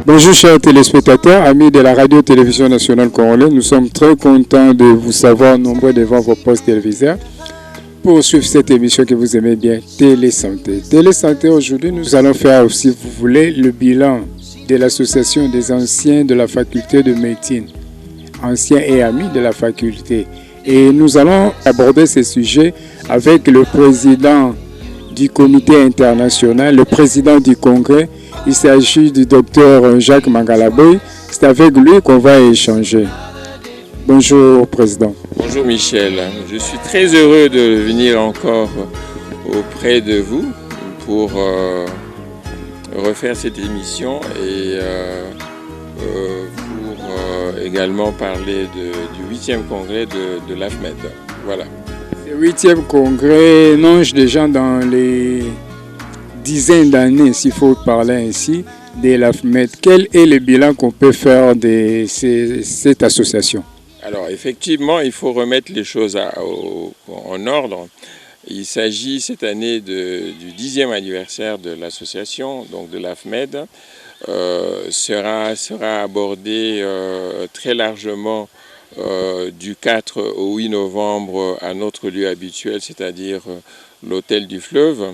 Bonjour chers téléspectateurs, amis de la radio-télévision nationale congolaise. Nous sommes très contents de vous savoir nombreux devant vos postes téléviseurs pour suivre cette émission que vous aimez bien, Télésanté. Télésanté, aujourd'hui, nous allons faire, si vous voulez, le bilan de l'association des anciens de la faculté de médecine, anciens et amis de la faculté. Et nous allons aborder ces sujets avec le président du comité international, le président du congrès. Il s'agit du docteur Jacques Mangalaboy. C'est avec lui qu'on va échanger. Bonjour, président. Bonjour Michel. Je suis très heureux de venir encore auprès de vous pour refaire cette émission et pour également parler du 8e congrès de l'AFMED. Voilà. Le 8e congrès longe déjà dans les dizaines d'années, s'il faut parler ainsi, de l'AFMED. Quel est le bilan qu'on peut faire de cette association? Alors effectivement, il faut remettre les choses en ordre. Il s'agit cette année du 10e anniversaire de l'association, donc de l'AFMED. Sera abordé très largement du 4 au 8 novembre à notre lieu habituel, c'est-à-dire l'Hôtel du Fleuve.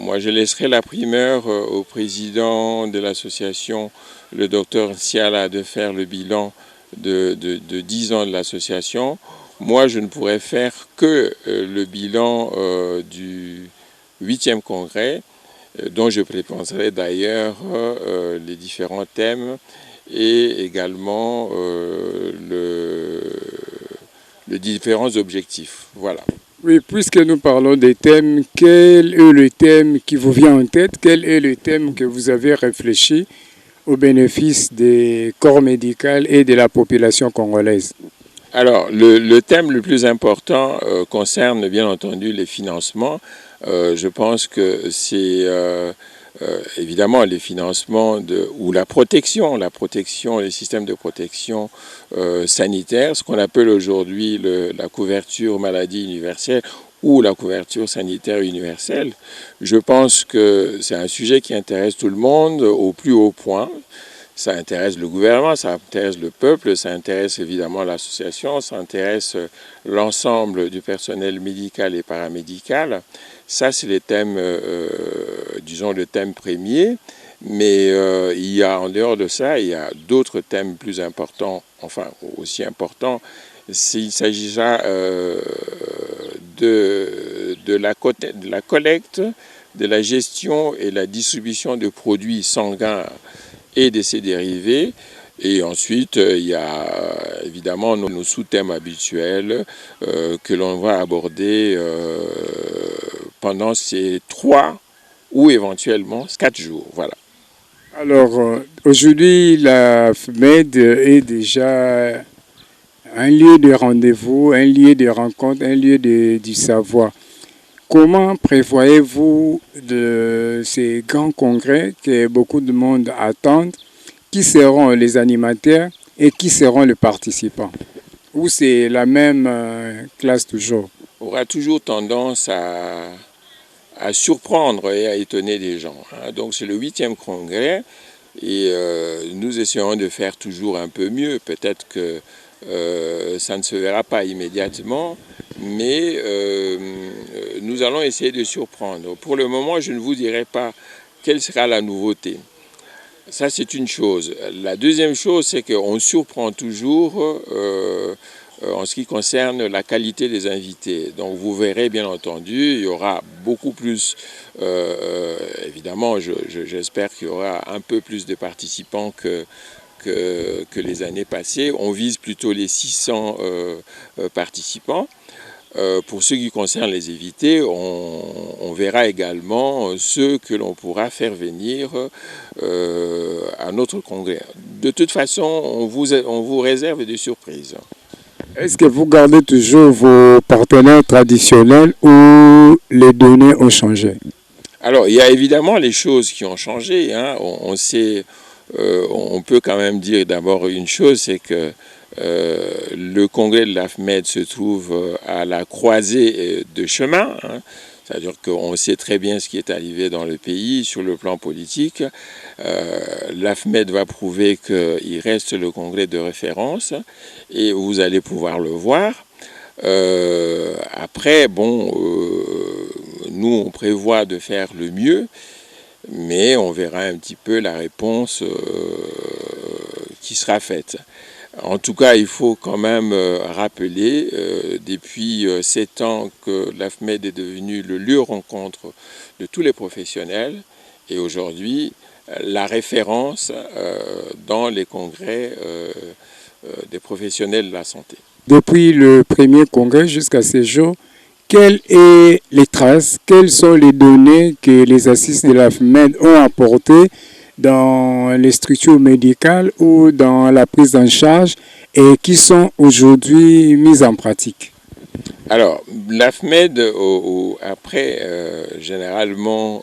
Moi, je laisserai la primeur au président de l'association, le docteur Siala, de faire le bilan de 10 ans de l'association. Moi, je ne pourrais faire que le bilan du 8e congrès, dont je présenterai d'ailleurs les différents thèmes et également les différents objectifs. Voilà. Oui, puisque nous parlons des thèmes, quel est le thème qui vous vient en tête? Quel est le thème que vous avez réfléchi au bénéfice des corps médicaux et de la population congolaise? Alors, le thème le plus important concerne bien entendu les financements. Je pense que c'est évidemment les financements ou la protection, les systèmes de protection sanitaire, ce qu'on appelle aujourd'hui la couverture maladie universelle ou la couverture sanitaire universelle. Je pense que c'est un sujet qui intéresse tout le monde au plus haut point. Ça intéresse le gouvernement, ça intéresse le peuple, ça intéresse évidemment l'association, ça intéresse l'ensemble du personnel médical et paramédical. Ça, c'est les thèmes, disons le thème premier. Mais il y a, en dehors de ça, il y a d'autres thèmes plus importants, enfin aussi importants. Il s'agira de la collecte, de la gestion et la distribution de produits sanguins et de ses dérivés. Et ensuite, il y a évidemment nos sous-thèmes habituels que l'on va aborder pendant ces 3 ou éventuellement 4 jours. Voilà. Alors, aujourd'hui, la FMED est déjà un lieu de rendez-vous, un lieu de rencontre, un lieu du savoir. Comment prévoyez-vous de ces grands congrès que beaucoup de monde attendent? Qui seront les animateurs et qui seront les participants? Ou c'est la même classe toujours? On aura toujours tendance à surprendre et à étonner des gens. Donc c'est le 8e congrès et nous essayons de faire toujours un peu mieux. Peut-être que ça ne se verra pas immédiatement, mais nous allons essayer de surprendre. Pour le moment, je ne vous dirai pas quelle sera la nouveauté. Ça, c'est une chose. La deuxième chose, c'est qu'on surprend toujours en ce qui concerne la qualité des invités. Donc, vous verrez, bien entendu, il y aura beaucoup plus, évidemment, j'espère qu'il y aura un peu plus de participants que les années passées. On vise plutôt les 600 participants. Pour ce qui concerne les invités, on verra également ceux que l'on pourra faire venir à notre congrès. De toute façon, on vous réserve des surprises. Est-ce que vous gardez toujours vos partenaires traditionnels ou les données ont changé? Alors, il y a évidemment les choses qui ont changé. On sait, on peut quand même dire d'abord une chose, c'est que Le congrès de l'AFMED se trouve à la croisée de chemins, hein. C'est-à-dire qu'on sait très bien ce qui est arrivé dans le pays sur le plan politique. L'AFMED va prouver qu'il reste le congrès de référence et vous allez pouvoir le voir. Après, bon, nous on prévoit de faire le mieux, mais on verra un petit peu la réponse qui sera faite. En tout cas, il faut quand même rappeler, depuis 7 ans, que l'AFMED est devenu le lieu de rencontre de tous les professionnels et aujourd'hui, la référence dans les congrès des professionnels de la santé. Depuis le premier congrès jusqu'à ce jour, quelles sont les traces, quelles sont les données que les assises de l'AFMED ont apportées dans les structures médicales ou dans la prise en charge et qui sont aujourd'hui mises en pratique? Alors, l'AFMED, après, généralement,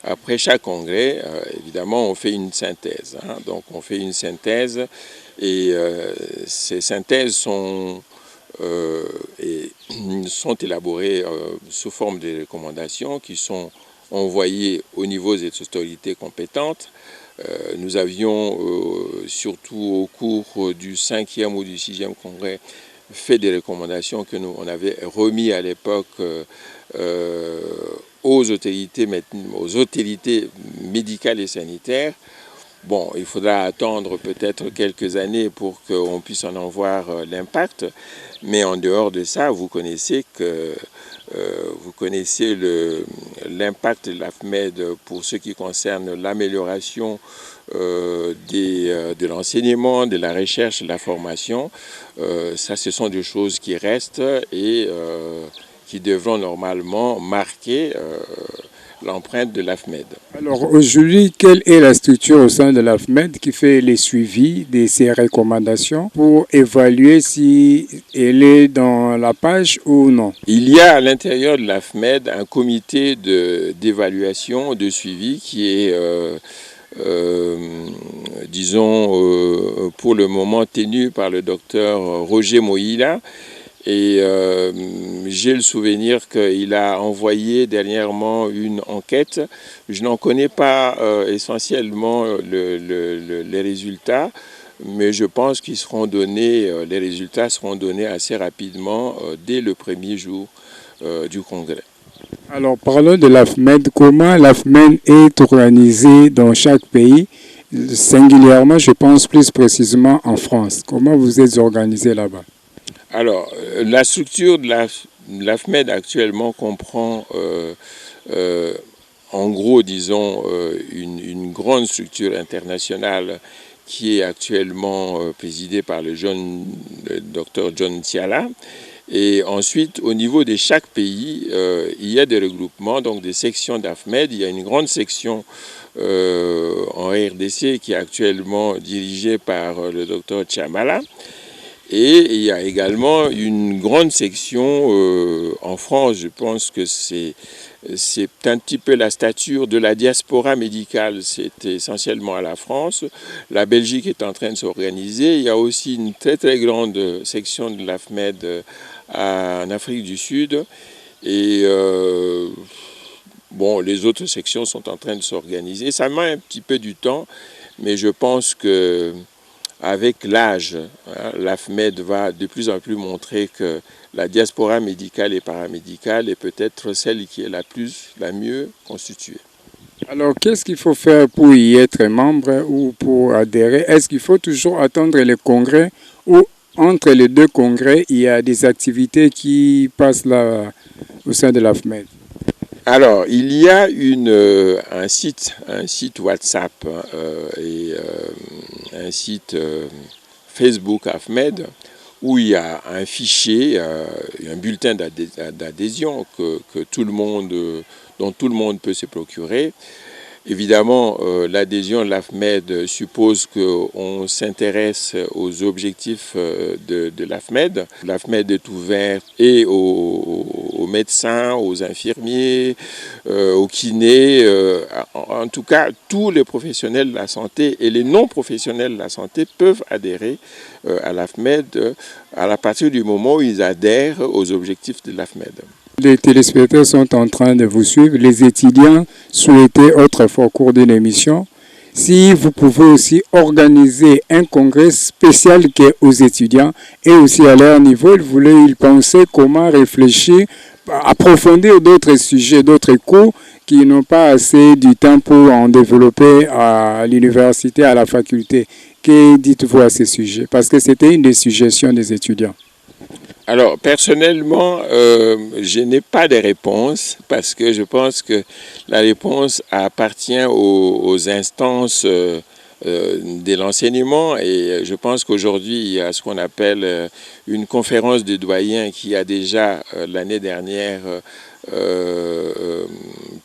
après chaque congrès, évidemment, on fait une synthèse, hein. Donc, on fait une synthèse et ces synthèses sont élaborées sous forme de recommandations qui sont envoyées au niveau des autorités compétentes. Nous avions, surtout au cours du 5e ou du 6e congrès, fait des recommandations que on avait remis à l'époque aux autorités médicales et sanitaires. Bon, il faudra attendre peut-être quelques années pour qu'on puisse en voir l'impact, mais en dehors de ça, vous connaissez l'impact de l'AFMED pour ce qui concerne l'amélioration de l'enseignement, de la recherche, de la formation. Ça, ce sont des choses qui restent et qui devront normalement marquer l'empreinte de l'AFMED. Alors aujourd'hui, quelle est la structure au sein de l'AFMED qui fait les suivis de ces recommandations pour évaluer si elle est dans la page ou non? Il y a à l'intérieur de l'AFMED un comité d'évaluation, de suivi qui est, disons, pour le moment tenu par le docteur Roger Moïla. Et j'ai le souvenir qu'il a envoyé dernièrement une enquête. Je n'en connais pas essentiellement les résultats, mais je pense qu'ils seront donnés, les résultats seront donnés assez rapidement dès le premier jour du congrès. Alors parlons de l'AFMED. Comment l'AFMED est organisée dans chaque pays? Singulièrement, je pense plus précisément en France. Comment vous êtes organisé là-bas? Alors, la structure de l'AFMED actuellement comprend, en gros, disons, une grande structure internationale qui est actuellement présidée par le docteur John Tiala. Et ensuite, au niveau de chaque pays, il y a des regroupements, donc des sections d'AFMED. Il y a une grande section en RDC qui est actuellement dirigée par le docteur Chamala. Et il y a également une grande section en France. Je pense que c'est un petit peu la stature de la diaspora médicale. C'est essentiellement à la France. La Belgique est en train de s'organiser. Il y a aussi une très très grande section de l'AFMED en Afrique du Sud. Et bon, les autres sections sont en train de s'organiser. Ça met un petit peu du temps, mais je pense que avec l'âge, hein, l'AFMED va de plus en plus montrer que la diaspora médicale et paramédicale est peut-être celle qui est la mieux constituée. Alors, qu'est-ce qu'il faut faire pour y être membre ou pour adhérer? Est-ce qu'il faut toujours attendre les congrès ou entre les deux congrès, il y a des activités qui passent là au sein de l'AFMED? Alors, il y a un site WhatsApp et un site Facebook AFMED où il y a un fichier, un bulletin d'adhésion dont tout le monde peut se procurer. Évidemment, l'adhésion de l'AFMED suppose qu'on s'intéresse aux objectifs de l'AFMED. L'AFMED est ouverte et aux médecins, aux infirmiers, aux kinés, en tout cas, tous les professionnels de la santé et les non-professionnels de la santé peuvent adhérer à l'AFMED à partir du moment où ils adhèrent aux objectifs de l'AFMED. Les téléspectateurs sont en train de vous suivre. Les étudiants souhaitaient autrefois au cours d'une émission, si vous pouvez aussi organiser un congrès spécial qui est aux étudiants et aussi à leur niveau, ils pensaient comment réfléchir, approfondir d'autres sujets, d'autres cours qui n'ont pas assez du temps pour en développer à l'université, à la faculté. Que dites-vous à ces sujets? Parce que c'était une des suggestions des étudiants. Alors, personnellement, je n'ai pas de réponse parce que je pense que la réponse appartient aux instances de l'enseignement et je pense qu'aujourd'hui, il y a ce qu'on appelle une conférence des doyens qui a déjà, l'année dernière,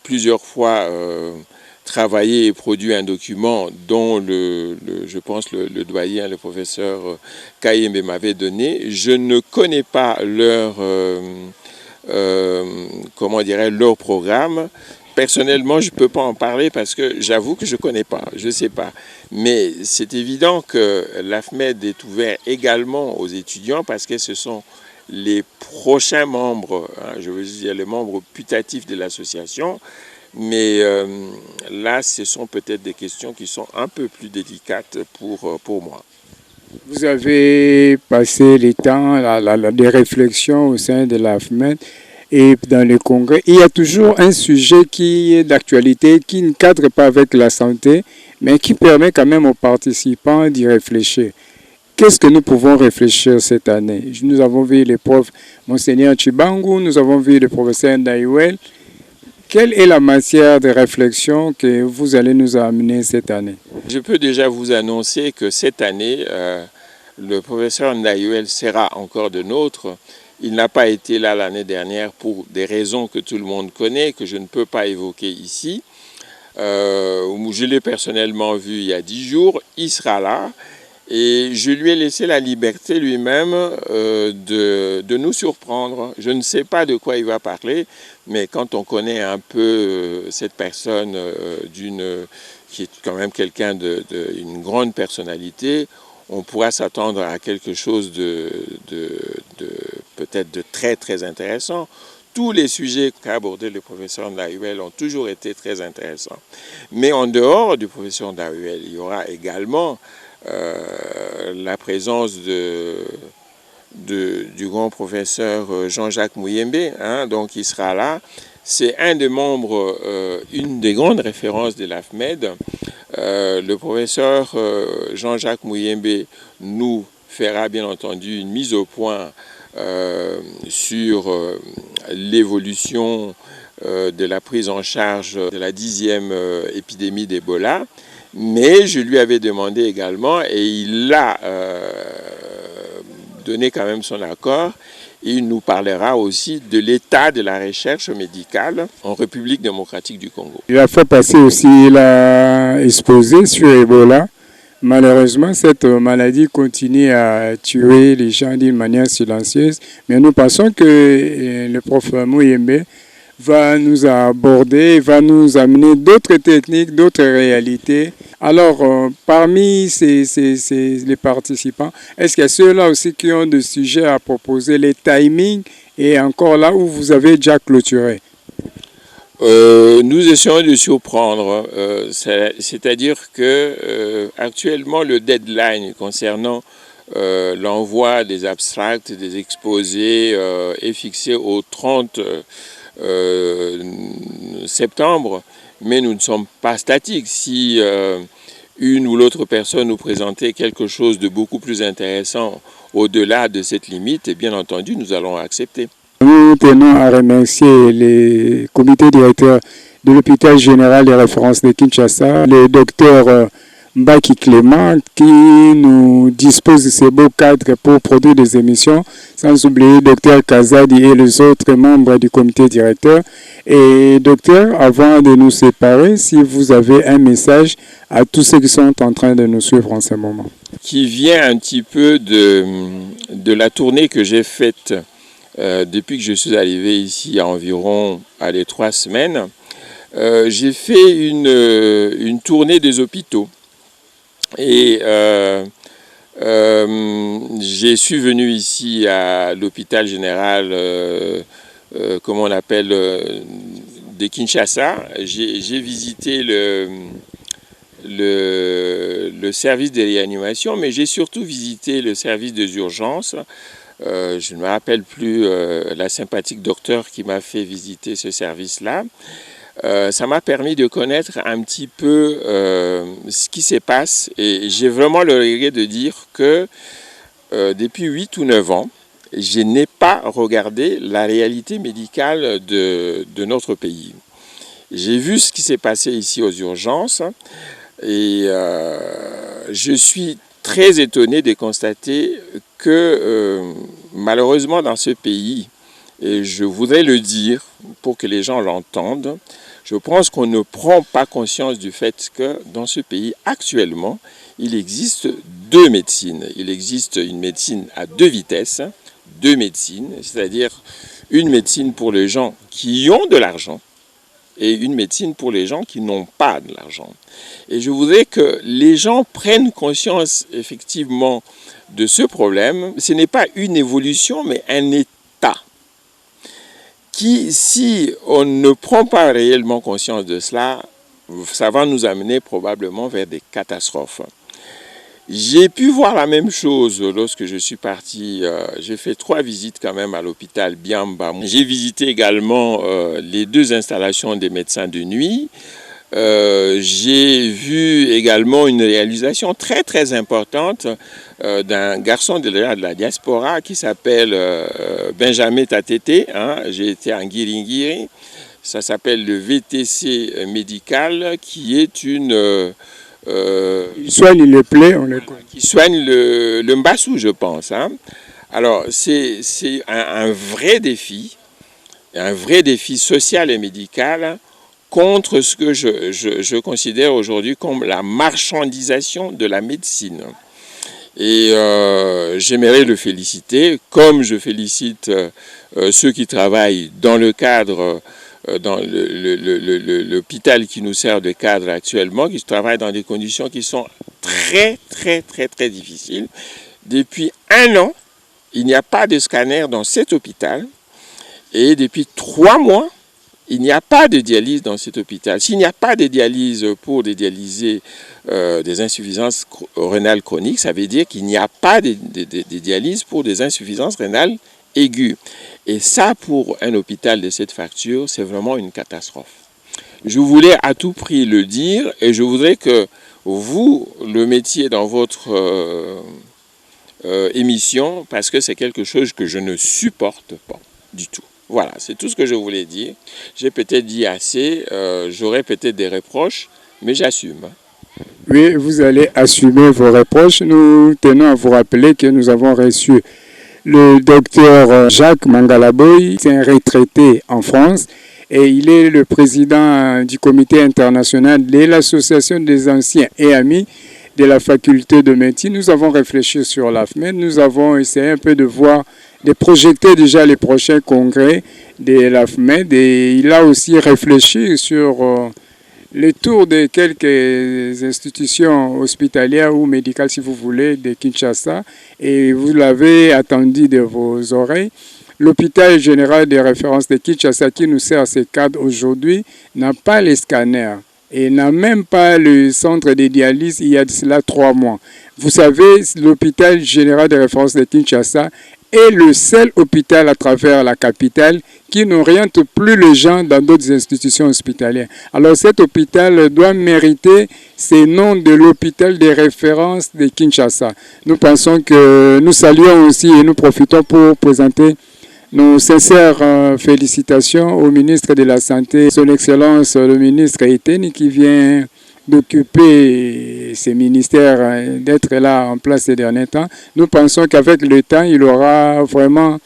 plusieurs fois travaillé et produit un document dont je pense le doyen, le professeur Kayembe m'avait donné. Je ne connais pas leur programme. Personnellement, je ne peux pas en parler parce que j'avoue que je ne connais pas, je ne sais pas. Mais c'est évident que l'AFMED est ouvert également aux étudiants parce que ce sont les prochains membres, je veux dire les membres putatifs de l'association. Mais là, ce sont peut-être des questions qui sont un peu plus délicates pour moi. Vous avez passé les temps, des réflexions au sein de l'AFMED et dans le congrès. Il y a toujours un sujet qui est d'actualité, qui ne cadre pas avec la santé, mais qui permet quand même aux participants d'y réfléchir. Qu'est-ce que nous pouvons réfléchir cette année? Nous avons vu les profs Monseigneur Chibangu, nous avons vu le professeur Ndayouel. Quelle est la matière de réflexion que vous allez nous amener cette année? Je peux déjà vous annoncer que cette année, le professeur Ndayouel sera encore de nôtre. Il n'a pas été là l'année dernière pour des raisons que tout le monde connaît, que je ne peux pas évoquer ici. Je l'ai personnellement vu il y a 10 jours, il sera là. Et je lui ai laissé la liberté lui-même de nous surprendre. Je ne sais pas de quoi il va parler, mais quand on connaît un peu cette personne qui est quand même quelqu'un d'une grande personnalité, on pourra s'attendre à quelque chose peut-être de très très intéressant. Tous les sujets qu'a abordé le professeur Ndayouel ont toujours été très intéressants. Mais en dehors du professeur Ndayouel, il y aura également la présence du grand professeur Jean-Jacques Mouyembe, donc il sera là. C'est un des membres, une des grandes références de l'AFMED. Le professeur Jean-Jacques Mouyembe nous fera bien entendu une mise au point sur l'évolution de la prise en charge de la 10e épidémie d'Ebola. Mais je lui avais demandé également, et il a donné quand même son accord, il nous parlera aussi de l'état de la recherche médicale en République démocratique du Congo. Il a fait passer aussi, il a exposé sur Ebola. Malheureusement, cette maladie continue à tuer les gens d'une manière silencieuse, mais nous pensons que le prof Mouyembe va nous aborder, va nous amener d'autres techniques, d'autres réalités. Alors, parmi les participants, est-ce qu'il y a ceux-là aussi qui ont des sujets à proposer, les timings, et encore là où vous avez déjà clôturé? Nous essayons de surprendre, c'est-à-dire que actuellement le deadline concernant l'envoi des abstracts, des exposés est fixé au 30 septembre, mais nous ne sommes pas statiques. Si une ou l'autre personne nous présentait quelque chose de beaucoup plus intéressant au-delà de cette limite, et bien entendu, nous allons accepter. Nous tenons à remercier les comités directeurs de l'hôpital général des références de Kinshasa, le docteur Mbaki Clément qui nous dispose de ces beaux cadres pour produire des émissions, sans oublier Dr Kazadi et les autres membres du comité directeur. Et docteur, avant de nous séparer, si vous avez un message à tous ceux qui sont en train de nous suivre en ce moment. Qui vient un petit peu de la tournée que j'ai faite depuis que je suis arrivé ici il y a environ 3 semaines. J'ai fait une tournée des hôpitaux et je suis venu ici à l'hôpital général, comment on l'appelle, de Kinshasa. J'ai visité le service de réanimation, mais j'ai surtout visité le service des urgences. Je ne me rappelle plus la sympathique docteur qui m'a fait visiter ce service-là. Ça m'a permis de connaître un petit peu ce qui se passe et j'ai vraiment le regret de dire que depuis 8 ou 9 ans, je n'ai pas regardé la réalité médicale de notre pays. J'ai vu ce qui s'est passé ici aux urgences et je suis très étonné de constater que malheureusement dans ce pays, et je voudrais le dire pour que les gens l'entendent, je pense qu'on ne prend pas conscience du fait que dans ce pays actuellement, il existe 2 médecines. Il existe une médecine à 2 vitesses, 2 médecines, c'est-à-dire une médecine pour les gens qui ont de l'argent et une médecine pour les gens qui n'ont pas de l'argent. Et je voudrais que les gens prennent conscience effectivement de ce problème. Ce n'est pas une évolution, mais un état qui, si on ne prend pas réellement conscience de cela, ça va nous amener probablement vers des catastrophes. J'ai pu voir la même chose lorsque je suis parti. J'ai fait 3 visites quand même à l'hôpital Biamba. J'ai visité également les 2 installations des médecins de nuit. J'ai vu également une réalisation très très importante d'un garçon de la diaspora qui s'appelle Benjamin Tatete. J'ai été en Guiringiri. Ça s'appelle le VTC médical qui est une... il soigne les plaies, on le connaît. Qui soigne le Mbassou, je pense. Alors, c'est un vrai défi social et médical contre ce que je considère aujourd'hui comme la marchandisation de la médecine. Et j'aimerais le féliciter, comme je félicite ceux qui travaillent dans le cadre dans l'hôpital qui nous sert de cadre actuellement, qui travaille dans des conditions qui sont très, très, très, très difficiles. Depuis 1 an, il n'y a pas de scanner dans cet hôpital. Et depuis 3 mois, il n'y a pas de dialyse dans cet hôpital. S'il n'y a pas de dialyse pour dédialyser des insuffisances rénales chroniques, ça veut dire qu'il n'y a pas de dialyse pour des insuffisances rénales aiguës. Et ça, pour un hôpital de cette facture, c'est vraiment une catastrophe. Je voulais à tout prix le dire et je voudrais que vous le mettiez dans votre émission parce que c'est quelque chose que je ne supporte pas du tout. Voilà, c'est tout ce que je voulais dire. J'ai peut-être dit assez, j'aurai peut-être des reproches, mais j'assume. Oui, vous allez assumer vos reproches. Nous tenons à vous rappeler que nous avons reçu le docteur Jacques Mangalaboy. C'est un retraité en France et il est le président du comité international de l'association des anciens et amis de la faculté de médecine. Nous avons réfléchi sur l'AFMED, nous avons essayé un peu de voir, de projeter déjà les prochains congrès de l'AFMED et il a aussi réfléchi sur le tour de quelques institutions hospitalières ou médicales, si vous voulez, de Kinshasa, et vous l'avez attendu de vos oreilles. L'hôpital général de référence de Kinshasa, qui nous sert à ce cadre aujourd'hui, n'a pas les scanners et n'a même pas le centre de dialyse il y a de cela 3 mois. Vous savez, l'hôpital général de référence de Kinshasa est le seul hôpital à travers la capitale qui n'oriente plus les gens dans d'autres institutions hospitalières. Alors cet hôpital doit mériter ce nom de l'hôpital de référence de Kinshasa. Nous pensons que nous saluons aussi et nous profitons pour présenter nos sincères félicitations au ministre de la Santé, son Excellence le ministre Eteni, qui vient d'occuper ces ministères, d'être là en place ces derniers temps. Nous pensons qu'avec le temps, il aura vraiment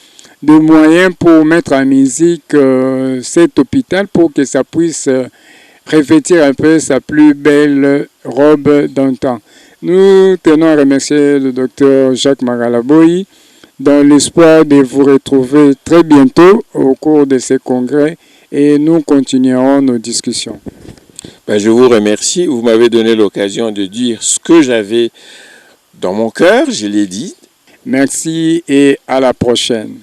des moyens pour mettre en musique cet hôpital pour que ça puisse revêtir un peu sa plus belle robe d'antan. Nous tenons à remercier le docteur Jacques Magalaboyi dans l'espoir de vous retrouver très bientôt au cours de ces congrès et nous continuerons nos discussions. Je vous remercie. Vous m'avez donné l'occasion de dire ce que j'avais dans mon cœur, je l'ai dit. Merci et à la prochaine.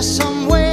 Somewhere